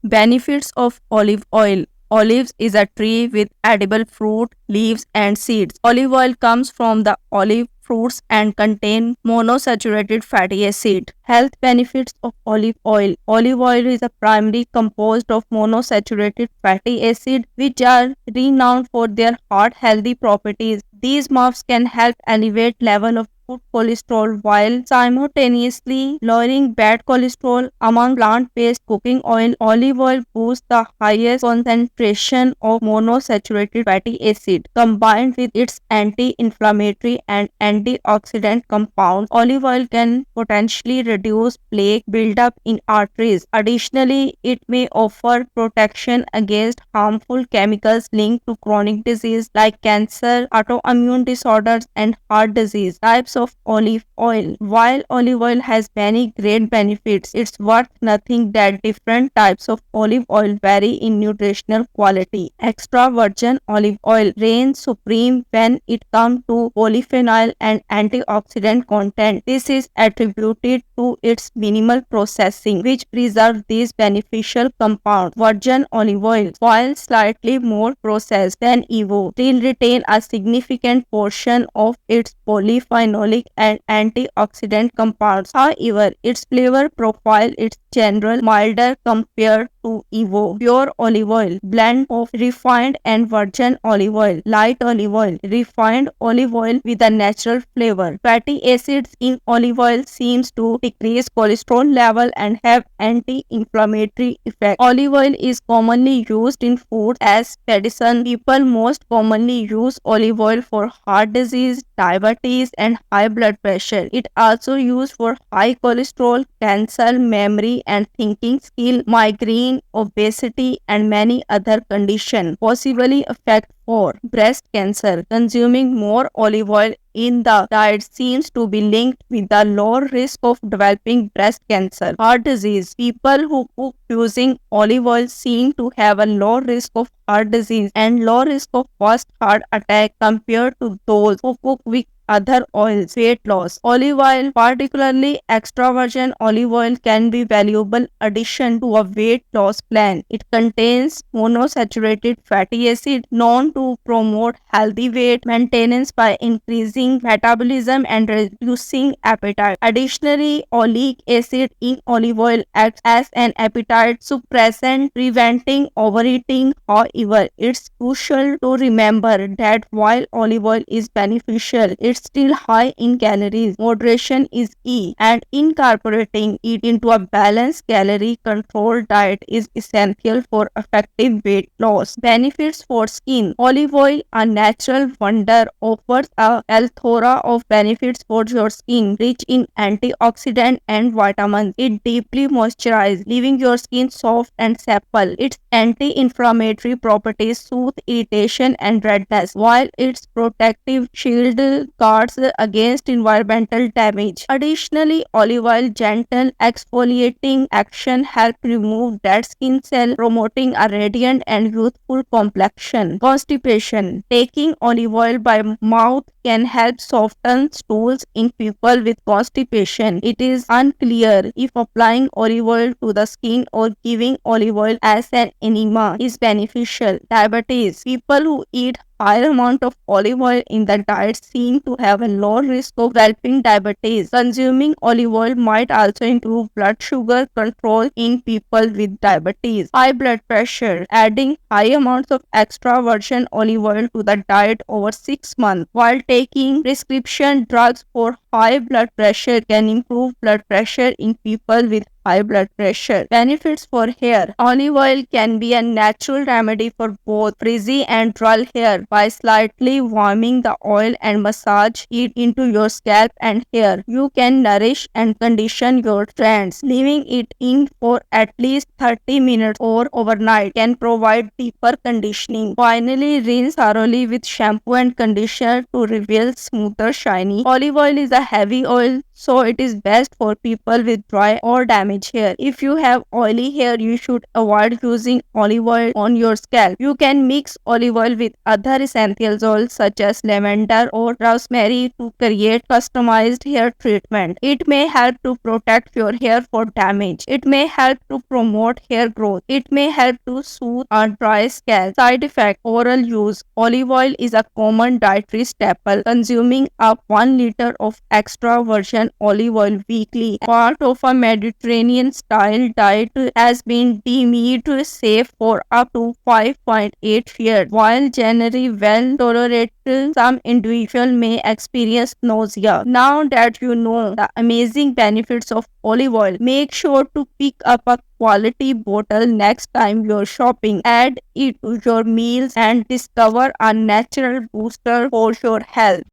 Benefits of olive oil. Olives is a tree with edible fruit, leaves, and seeds. Olive oil comes from the olive fruits and contain monosaturated fatty acid. Health benefits of olive oil. Olive oil is a primary composed of monosaturated fatty acid which are renowned for their heart healthy properties. These MAFs can help elevate level of good cholesterol while simultaneously lowering bad cholesterol. Among plant-based cooking oil, olive oil boasts the highest concentration of monosaturated fatty acid. Combined with its anti-inflammatory and antioxidant compounds, olive oil can potentially reduce plaque buildup in arteries. Additionally, it may offer protection against harmful chemicals linked to chronic disease like cancer, autoimmune disorders, and heart disease. Types of olive oil. While olive oil has many great benefits, it's worth noting that different types of olive oil vary in nutritional quality. Extra virgin olive oil reigns supreme when it comes to polyphenol and antioxidant content. This is attributed to its minimal processing, which preserves these beneficial compounds. Virgin olive oil, while slightly more processed than EVOO, still retain a significant portion of its polyphenolic and antioxidant compounds. However, its flavor profile is generally milder compared to EVOO. Pure olive oil, blend of refined and virgin olive oil. Light olive oil, refined olive oil with a natural flavor. Fatty acids in olive oil seems to decrease cholesterol level and have anti-inflammatory effect. Olive oil is commonly used in foods as medicine. People most commonly use olive oil for heart disease, diabetes, and high blood pressure. It also used for high cholesterol, cancer, memory and thinking skill, migraine, obesity, and many other conditions. Possibly affect for breast cancer. Consuming more olive oil in the diet seems to be linked with the lower risk of developing breast cancer. Heart disease. People who cook using olive oil seem to have a low risk of heart disease and low risk of first heart attack compared to those who cook with other oils. Weight loss. Olive oil, particularly extra virgin olive oil, can be valuable addition to a weight loss plan. It contains monosaturated fatty acid known to promote healthy weight maintenance by increasing metabolism and reducing appetite. Additionally, oleic acid in olive oil acts as an appetite suppressant, preventing overeating. However, it's crucial to remember that while olive oil is beneficial, it's still high in calories. Moderation is key, and incorporating it into a balanced calorie controlled diet is essential for effective weight loss. Benefits for skin. Olive oil, a natural wonder, offers a plethora of benefits for your skin, rich in antioxidants and vitamins. It deeply moisturizes, leaving your skin soft and supple. Its anti-inflammatory properties soothe irritation and redness, while its protective shield guards against environmental damage. Additionally, olive oil gentle exfoliating action helps remove dead skin cells, promoting a radiant and youthful complexion. Constipation. Taking olive oil by mouth can help soften stools in people with constipation. It is unclear if applying olive oil to the skin or giving olive oil as an enema is beneficial. Diabetes. People who eat higher amount of olive oil in the diet seem to have a low risk of developing diabetes. Consuming olive oil might also improve blood sugar control in people with diabetes. High blood pressure. Adding high amounts of extra virgin olive oil to the diet over 6 months while taking prescription drugs for high blood pressure can improve blood pressure in people with high blood pressure. Benefits for hair. Olive oil can be a natural remedy for both frizzy and dull hair by slightly warming the oil and massage it into your scalp and hair. You can nourish and condition your strands. Leaving it in for at least 30 minutes or overnight can provide deeper conditioning. Finally, rinse thoroughly with shampoo and conditioner to reveal smoother, shiny. Olive oil is a heavy oil so it is best for people with dry or damaged hair. If you have oily hair, you should avoid using olive oil on your scalp. You can mix olive oil with other essential oils such as lavender or rosemary to create customized hair treatment. It may help to protect your hair for damage. It may help to promote hair growth. It may help to soothe a dry scalp. Side effect: oral use. Olive oil is a common dietary staple. Consuming up 1 liter of extra virgin olive oil weekly, part of a Mediterranean style diet, has been deemed safe for up to 5.8 years. While generally well tolerated, some individuals may experience nausea. Now that you know the amazing benefits of olive oil, make sure to pick up a quality bottle next time you're shopping. Add it to your meals and discover a natural booster for your health.